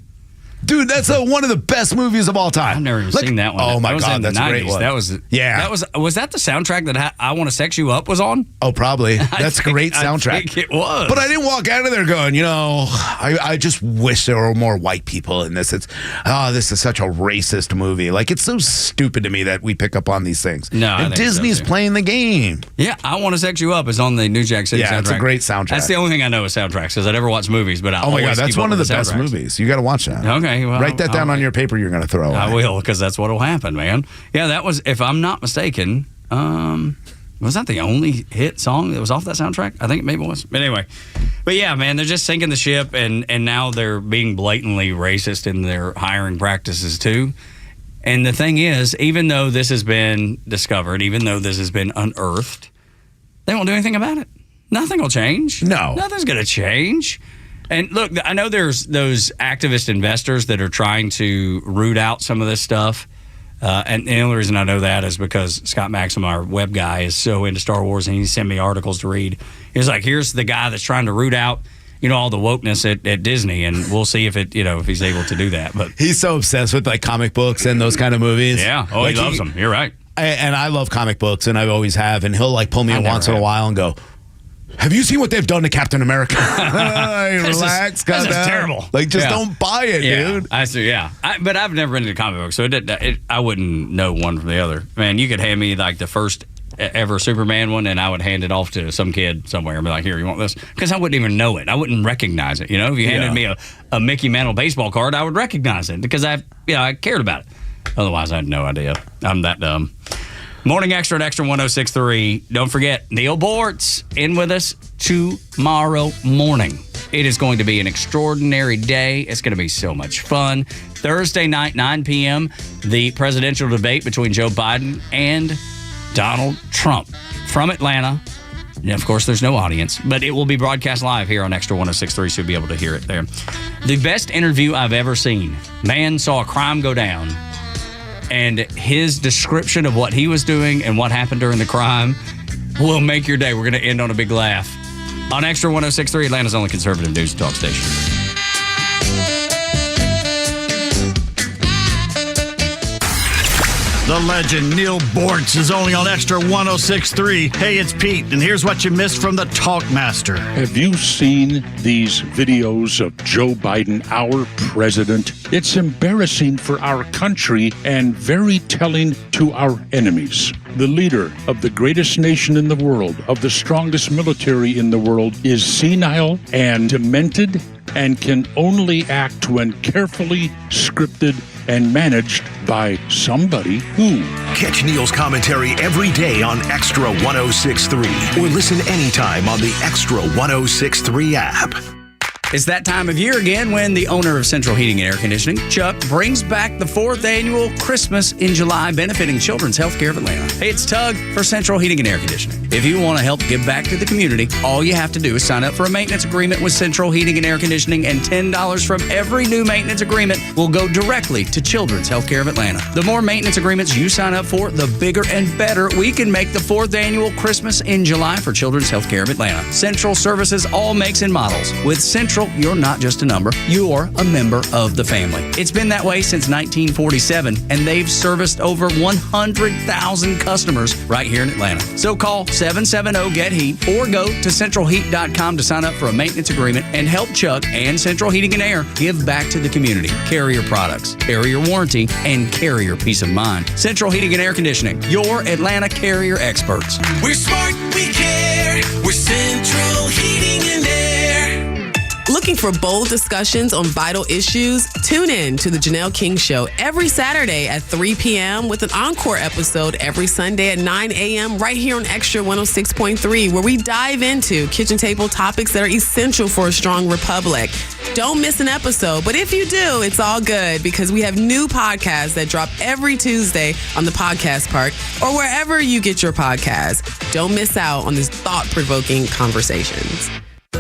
Dude, that's one of the best movies of all time. I've never even seen that one. Oh my That was God, in the that's a great 90s. one. That was was that the soundtrack that I Want to Sex You Up was on? Oh, probably. That's a great soundtrack. I think it was. But I didn't walk out of there going, I just wish there were more white people in this. This is such a racist movie. Like, it's so stupid to me that we pick up on these things. No, I and think so, Disney's too. playing the game. Yeah, I Want to Sex You Up is on the New Jack City soundtrack. Yeah, it's a great soundtrack. That's the only thing I know is soundtracks, because I never watch movies, but I Oh my God, always that's keep one up of the with best soundtracks. movies. You got to watch that. Okay, well, write that down on your paper you're going to throw away. I will, because that's what'll happen, man. Yeah, that was, if I'm not mistaken, was that the only hit song that was off that soundtrack? I think it maybe was. But anyway, yeah, man, they're just sinking the ship, and now they're being blatantly racist in their hiring practices too. And the thing is, even though this has been discovered, even though this has been unearthed, they won't do anything about it. Nothing will change. No. Nothing's going to change. And look, I know there's those activist investors that are trying to root out some of this stuff. And the only reason I know that is because Scott Maxim, our web guy, is so into Star Wars, and he sent me articles to read. He's like, here's the guy that's trying to root out, all the wokeness at Disney, and we'll see if if he's able to do that. But he's so obsessed with like comic books and those kind of movies. Yeah. Oh, like, he loves them. You're right. and I love comic books, and I always have, and he'll like pull me in once in a while and go, have you seen what they've done to Captain America? Relax, this is terrible. Like, just don't buy it, dude. I see, but I've never been into comic books, so I wouldn't know one from the other. Man, you could hand me like the first ever Superman one, and I would hand it off to some kid somewhere and be like, here, you want this? Because I wouldn't even know it. I wouldn't recognize it. You know, if you handed me a Mickey Mantle baseball card, I would recognize it because I cared about it. Otherwise, I had no idea. I'm that dumb. Morning Extra at Extra 106.3. Don't forget, Neil Bortz in with us tomorrow morning. It is going to be an extraordinary day. It's going to be so much fun. Thursday night, 9 p.m., the presidential debate between Joe Biden and Donald Trump from Atlanta. And of course, there's no audience, but it will be broadcast live here on Extra 106.3, so you'll be able to hear it there. The best interview I've ever seen. Man saw a crime go down, and his description of what he was doing and what happened during the crime will make your day. We're going to end on a big laugh. On Extra 106.3, Atlanta's only conservative news and talk station. The legend Neil Bortz is only on Extra 106.3. Hey, it's Pete, and here's what you missed from the Talkmaster. Have you seen these videos of Joe Biden, our president? It's embarrassing for our country and very telling to our enemies. The leader of the greatest nation in the world, of the strongest military in the world, is senile and demented and can only act when carefully scripted and managed by somebody who. Catch Neil's commentary every day on Extra 106.3 or listen anytime on the Extra 106.3 app. It's that time of year again when the owner of Central Heating and Air Conditioning, Chuck, brings back the 4th annual Christmas in July, benefiting Children's Healthcare of Atlanta. Hey, it's Tug for Central Heating and Air Conditioning. If you want to help give back to the community, all you have to do is sign up for a maintenance agreement with Central Heating and Air Conditioning, and $10 from every new maintenance agreement will go directly to Children's Healthcare of Atlanta. The more maintenance agreements you sign up for, the bigger and better we can make the 4th annual Christmas in July for Children's Healthcare of Atlanta. Central services all makes and models. With Central, you're not just a number, you're a member of the family. It's been that way since 1947, and they've serviced over 100,000 customers right here in Atlanta. So call 770-GET-HEAT or go to centralheat.com to sign up for a maintenance agreement and help Chuck and Central Heating and Air give back to the community. Carrier products, carrier warranty, and carrier peace of mind. Central Heating and Air Conditioning, your Atlanta carrier experts. We're smart, we care. We're Central Heating and Air. Looking for bold discussions on vital issues? Tune in to The Janelle King Show every Saturday at 3 p.m. with an encore episode every Sunday at 9 a.m. right here on Extra 106.3, where we dive into kitchen table topics that are essential for a strong republic. Don't miss an episode, but if you do, it's all good because we have new podcasts that drop every Tuesday on the Podcast Park or wherever you get your podcasts. Don't miss out on these thought-provoking conversations.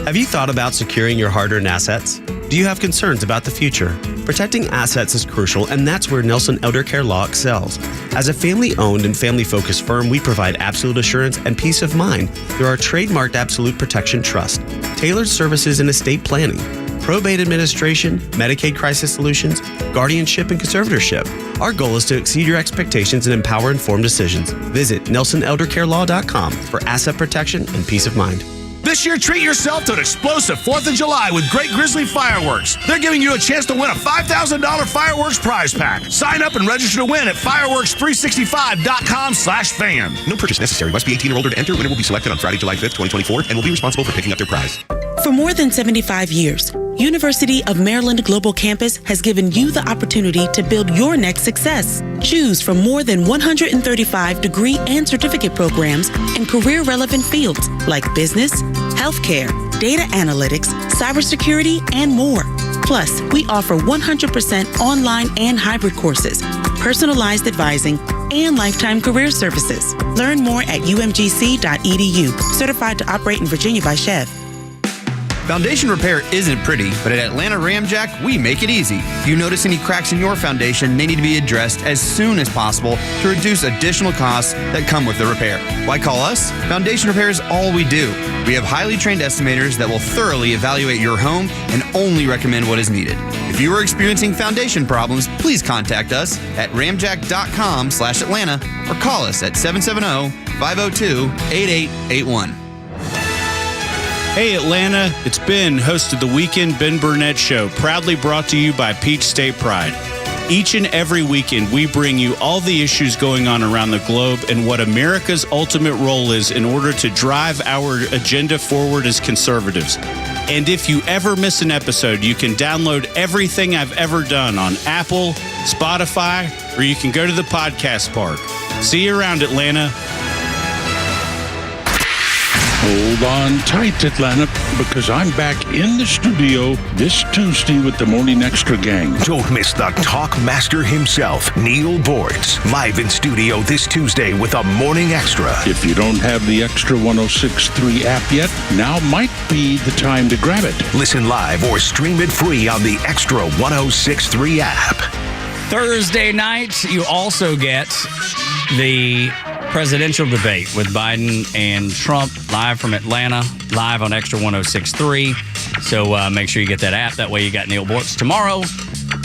Have you thought about securing your hard-earned assets? Do you have concerns about the future? Protecting assets is crucial, and that's where Nelson Elder Care Law excels. As a family-owned and family-focused firm, we provide absolute assurance and peace of mind through our trademarked Absolute Protection Trust, tailored services in estate planning, probate administration, Medicaid crisis solutions, guardianship, and conservatorship. Our goal is to exceed your expectations and empower informed decisions. Visit NelsonElderCareLaw.com for asset protection and peace of mind. This year, treat yourself to an explosive 4th of July with Great Grizzly Fireworks. They're giving you a chance to win a $5,000 fireworks prize pack. Sign up and register to win at fireworks365.com/fan. No purchase necessary. Must be 18 or older to enter. Winner will be selected on Friday, July 5th, 2024, and will be responsible for picking up their prize. For more than 75 years, University of Maryland Global Campus has given you the opportunity to build your next success. Choose from more than 135 degree and certificate programs in career-relevant fields like business, healthcare, data analytics, cybersecurity, and more. Plus, we offer 100% online and hybrid courses, personalized advising, and lifetime career services. Learn more at umgc.edu. Certified to operate in Virginia by Chev. Foundation repair isn't pretty, but at Atlanta Ramjack, we make it easy. If you notice any cracks in your foundation, they need to be addressed as soon as possible to reduce additional costs that come with the repair. Why call us? Foundation repair is all we do. We have highly trained estimators that will thoroughly evaluate your home and only recommend what is needed. If you are experiencing foundation problems, please contact us at ramjack.com/Atlanta or call us at 770-502-8881. Hey Atlanta, it's Ben, host of the Weekend Ben Burnett Show, proudly brought to you by Peach State Pride. Each and every weekend, we bring you all the issues going on around the globe and what America's ultimate role is in order to drive our agenda forward as conservatives. And if you ever miss an episode, you can download everything I've ever done on Apple, Spotify, or you can go to the podcast park. See you around, Atlanta. Hold on tight, Atlanta, because I'm back in the studio this Tuesday with the Morning Extra gang. Don't miss the talk master himself, Neil Boards, live in studio this Tuesday with a Morning Extra. If you don't have the Extra 106.3 app yet, now might be the time to grab it. Listen live or stream it free on the Extra 106.3 app. Thursday night, you also get the presidential debate with Biden and Trump live from Atlanta, live on Extra 106.3. So make sure you get that app. That way you got Neil Bortz tomorrow,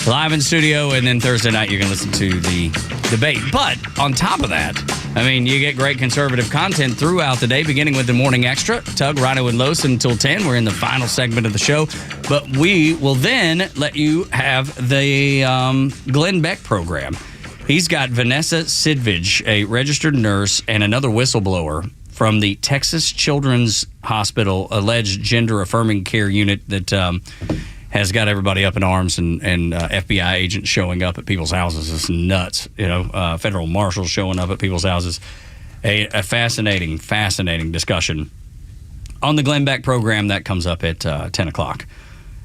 live in studio, and then Thursday night you can listen to the debate. But on top of that, I mean, you get great conservative content throughout the day, beginning with the Morning Extra. Tug, Rhino, and Los until 10. We're in the final segment of the show. But we will then let you have the Glenn Beck program. He's got Vanessa Sidvig, a registered nurse and another whistleblower from the Texas Children's Hospital alleged gender-affirming care unit that has got everybody up in arms and FBI agents showing up at people's houses. It's nuts. You know, federal marshals showing up at people's houses. A fascinating discussion on the Glenn Beck program. That comes up at 10 o'clock.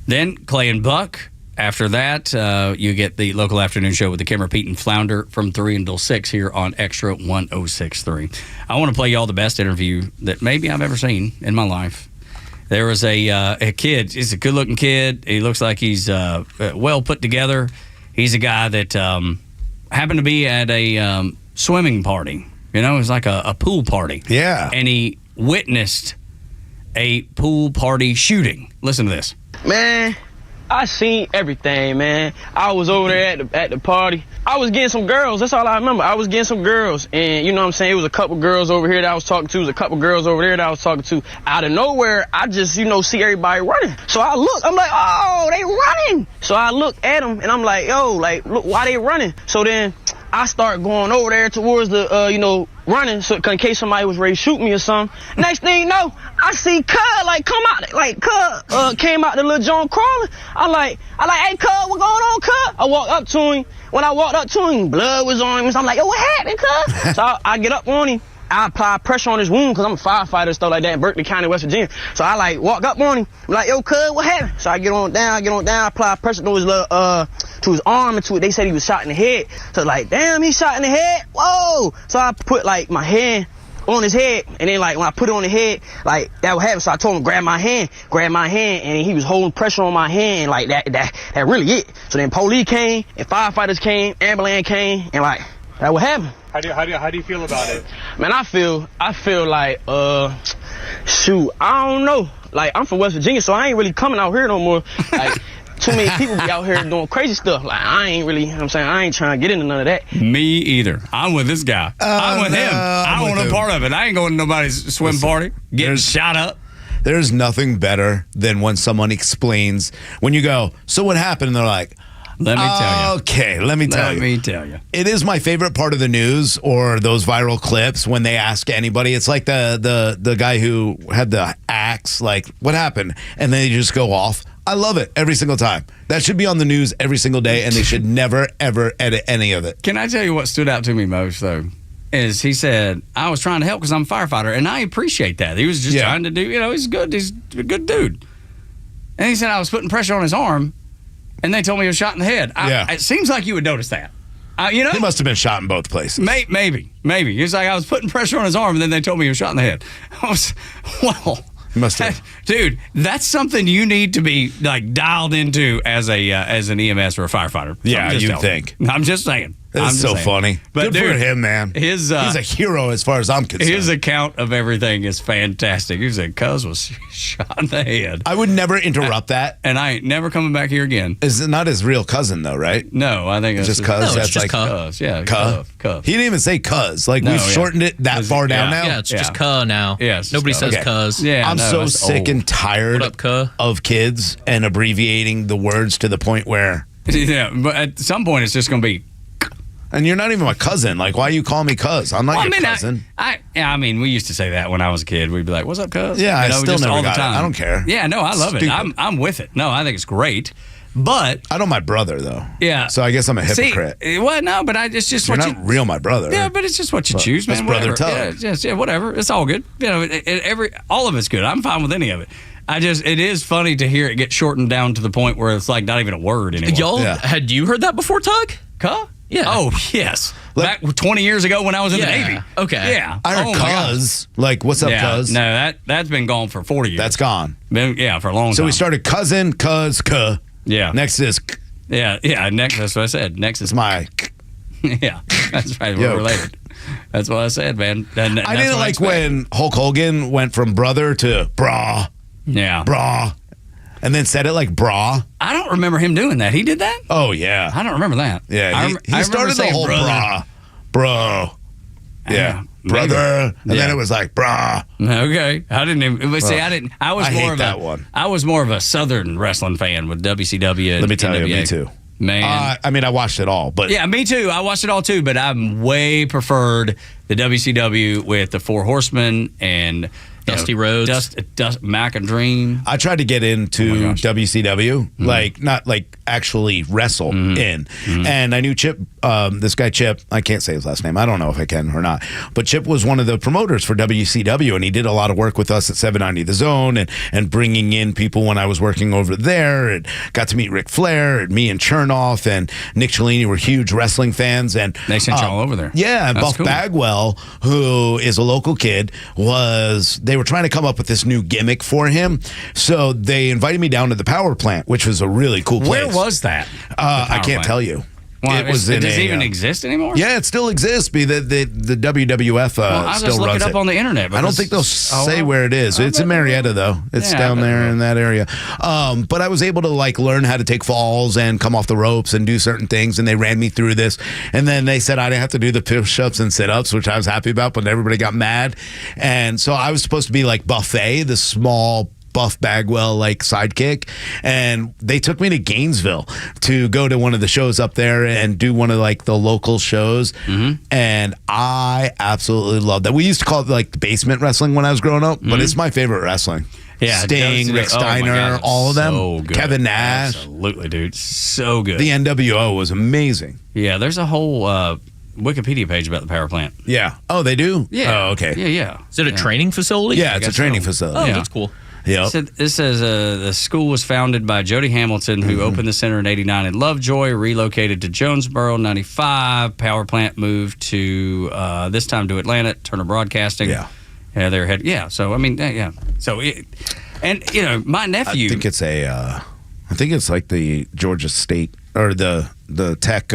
Then Clay and Buck. After that, you get the local afternoon show with the Kimmer, Pete, and Flounder from 3 until 6 here on Extra 106.3. I want to play you all the best interview that maybe I've ever seen in my life. There was a kid. He's a good-looking kid. He looks like he's well put together. He's a guy that happened to be at a swimming party. You know, it was like a pool party. Yeah. And he witnessed a pool party shooting. Listen to this. Man, I seen everything, man. I was over there at the party. I was getting some girls. That's all I remember. I was getting some girls. And you know what I'm saying? It was a couple girls over here that I was talking to. It was a couple girls over there that I was talking to. Out of nowhere, I just, see everybody running. So I look. I'm like, oh, they running. So I look at them, and I'm like, yo, look, why they running? So then I start going over there towards the, running, so in case somebody was ready to shoot me or something. Next thing you know, I see Cuz, come out, Cuz, came out the little John crawling. I like, hey, Cuz, what going on, Cuz? I walked up to him. When I walked up to him, blood was on him. So I'm like, yo, what happened, Cuz? So I get up on him. I apply pressure on his wound because I'm a firefighter and stuff like that in Berkeley County, West Virginia. So I walk up on him. I'm like, yo, Cuz, what happened? So I get on down, apply pressure to his to his arm and to it. They said he was shot in the head. So damn, he shot in the head. Whoa! So I put my hand on his head, and then when I put it on his head, that would happen. So I told him grab my hand, and he was holding pressure on my hand that really it. So then police came and firefighters came, ambulance came, and that would happen. How do you feel about it? Man, I feel like shoot, I don't know. I'm from West Virginia, so I ain't really coming out here no more. Too many people be out here doing crazy stuff. I ain't really, I ain't trying to get into none of that. Me either. I'm with this guy. I'm with him. I don't want a part of it. I ain't going to nobody's swim party, getting shot up. There's nothing better than when someone explains, when you go, so what happened? And they're like, let me tell you. Okay, let me tell you. It is my favorite part of the news or those viral clips when they ask anybody. It's like the guy who had the axe, what happened? And then they just go off. I love it every single time. That should be on the news every single day, and they should never, ever edit any of it. Can I tell you what stood out to me most, though? Is he said, I was trying to help because I'm a firefighter, and I appreciate that. He was just trying to do, he's good. He's a good dude. And he said, I was putting pressure on his arm, and they told me he was shot in the head. It seems like you would notice that. He must have been shot in both places. Maybe. He was like, I was putting pressure on his arm, and then they told me he was shot in the head. Must have. Dude, that's something you need to be like dialed into as an EMS or a firefighter. Yeah, you'd think. I'm just saying. That's so funny. But good for him, man. He's a hero as far as I'm concerned. His account of everything is fantastic. He said, "Cuz was shot in the head." I would never interrupt that. And I ain't never coming back here again. Is it not his real cousin, though, right? No, I think it's just cuz. No, that's it's just like cuz. Yeah, cuz. He didn't even say cuz. Like, we've shortened it that far down now. Yeah, it's just cuz now. Yeah, nobody says cuz. Yeah, I'm so sick and tired of kids and abbreviating the words to the point where. Yeah, but at some point it's just going to be. And you're not even my cousin. Like, why you call me cuz? I'm not your cousin. I mean, we used to say that when I was a kid. We'd be like, "What's up, cuz?" Yeah, I still just never all the got time. it. I don't care. Yeah, no, I love it. I'm with it. No, I think it's great. But I know my brother though. Yeah. So I guess I'm a hypocrite. Well, no, but it's just You're what not real, my brother. Yeah, but it's just what you choose, man. That's brother Whatever. Tug. Yeah, whatever. It's all good. You know, all of it's good. I'm fine with any of it. It is funny to hear it get shortened down to the point where it's like not even a word anymore. Y'all, had you heard that before, Tug? Cuh? Yeah. Oh, yes. Back 20 years ago when I was in the Navy. Okay. Yeah. I heard cuz. Like, what's up, cuz? No, that's been gone for 40 years. That's gone. For a long time. So we started cousin, cuz, cuh. Yeah. Next is Yeah, next, that's what I said. Next is my. Yeah, that's right. We're related. That's what I said, man. And I didn't like when Hulk Hogan went from brother to brah. Yeah. Brah. And then said it like brah. I don't remember him doing that. He did that? Oh, yeah. I don't remember that. Yeah, he started the whole brah. Bro. Yeah. Brother. And then it was like brah. Okay. I didn't even see. I was more hate of that one. I was more of a Southern wrestling fan with WCW. And Let me tell you, NWA. me too. Man. I mean, I watched it all, but yeah, me too. I watched it all too, but I'm way preferred the WCW with the Four Horsemen and Dusty Rhodes, Mac and Dream. I tried to get into WCW, like not like actually wrestle in. And I knew Chip, this guy Chip, I can't say his last name. I don't know if I can or not. But Chip was one of the promoters for WCW, and he did a lot of work with us at 790 The Zone and bringing in people when I was working over there. And got to meet Ric Flair, and me and Chernoff and Nick Cellini were huge wrestling fans. And they sent you all over there. Yeah, and Buff Bagwell, who is a local kid, they were trying to come up with this new gimmick for him. So they invited me down to the power plant, which was a really cool place. Where was that? I can't tell you. Well, it was does it even exist anymore? Yeah, it still exists. The WWF I'll still just look runs it up on the internet. I don't think they'll say where it is. It's in Marietta, though. It's down there in that area. But I was able to like learn how to take falls and come off the ropes and do certain things, and they ran me through this. And then they said I didn't have to do the push-ups and sit-ups, which I was happy about, but everybody got mad. And so I was supposed to be like Buffet, the small Buff Bagwell like sidekick, and they took me to Gainesville to go to one of the shows up there and do one of like the local shows, and I absolutely loved that. We used to call it like the basement wrestling when I was growing up, but it's my favorite wrestling. Yeah, Sting, Rick Steiner, all of them. So good. Kevin Nash. Absolutely, dude. So good. The NWO was amazing. Yeah, there's a whole Wikipedia page about the power plant. Yeah. Oh, they do? Yeah. Oh, okay. Yeah. Is it a training facility? Yeah, it's a training facility. Oh, yeah. that's cool. Yep. It says the school was founded by Jody Hamilton, who opened the center in '89 in Lovejoy, relocated to Jonesboro in '95. Power plant moved to this time to Atlanta, Turner Broadcasting. Yeah. Yeah, they're head. Yeah. So I mean, yeah. So my nephew. I think it's like the Georgia State or the Tech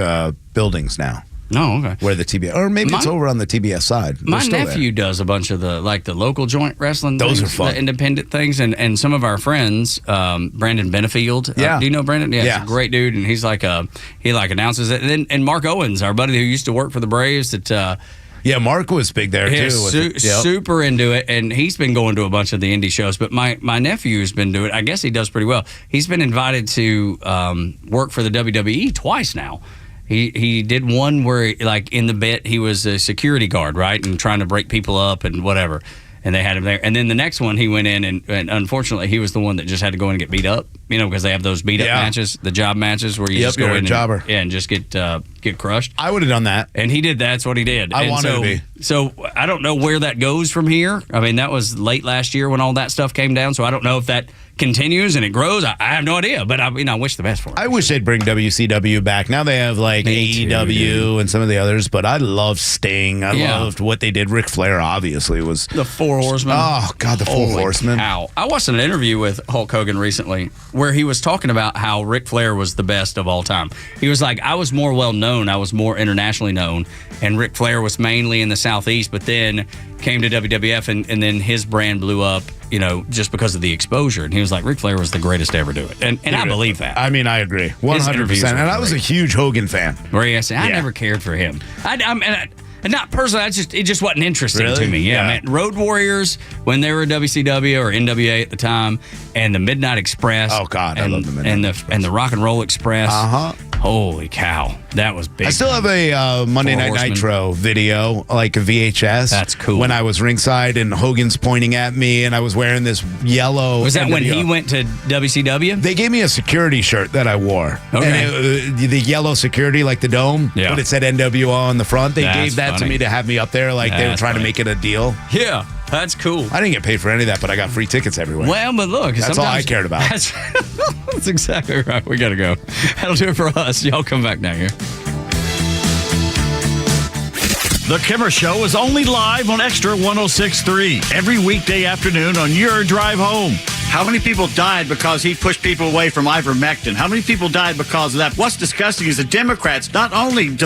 buildings now. No, okay. Where the TBS, or maybe it's over on the TBS side. My nephew does a bunch of the local joint wrestling. Those things, are fun. The independent things, and some of our friends, Brandon Benefield. Yeah. Do you know Brandon? Yeah, Yeah. he's a great dude, and he's he announces it. And Mark Owens, our buddy who used to work for the Braves, that. Yeah, Mark was big there too. Super into it, and he's been going to a bunch of the indie shows. But my nephew's been doing it. I guess he does pretty well. He's been invited to work for the WWE twice now. He did one where, like, in the bit, he was a security guard, right, and trying to break people up and whatever, and they had him there. And then the next one, he went in, and unfortunately, he was the one that just had to go in and get beat up, because they have those beat-up matches, the job matches, where you just go in jobber. and just get get crushed. I would have done that. And he did. That's what he did. I wanted to be. So I don't know where that goes from here. I mean, that was late last year when all that stuff came down. So I don't know if that continues and it grows. I have no idea. But I wish the best for it. I wish they'd bring WCW back. Now they have like AEW and some of the others. But I love Sting. I loved what they did. Ric Flair obviously was the Four Horsemen. Oh God, the Four Horsemen. Cow. I watched an interview with Hulk Hogan recently where he was talking about how Ric Flair was the best of all time. He was like, I was more well known. I was more internationally known. And Ric Flair was mainly in the Southeast, but then came to WWF and then his brand blew up, just because of the exposure. And he was like, Ric Flair was the greatest to ever do it. And I believe that. I mean, I agree. 100%. And I was a huge Hogan fan. Where I never cared for him. And not personally, it just wasn't interesting to me. Yeah, man. Road Warriors, when they were WCW or NWA at the time, and the Midnight Express. Oh, God, I love the Midnight and the Rock and Roll Express. Holy cow. That was big. I still have a Monday Night Nitro video, like a VHS. That's cool. When I was ringside and Hogan's pointing at me and I was wearing this yellow. Was that when he went to WCW? They gave me a security shirt that I wore. Okay. And the yellow security, like the dome, but it said NWO on the front. They gave that to me to have me up there like they were trying to make it a deal. Yeah. That's cool. I didn't get paid for any of that, but I got free tickets everywhere. Well, but look. That's all I cared about. That's exactly right. We got to go. That'll do it for us. Y'all come back down here. The Kimmer Show is only live on Extra 106.3 every weekday afternoon on your drive home. How many people died because he pushed people away from ivermectin? How many people died because of that? What's disgusting is the Democrats not only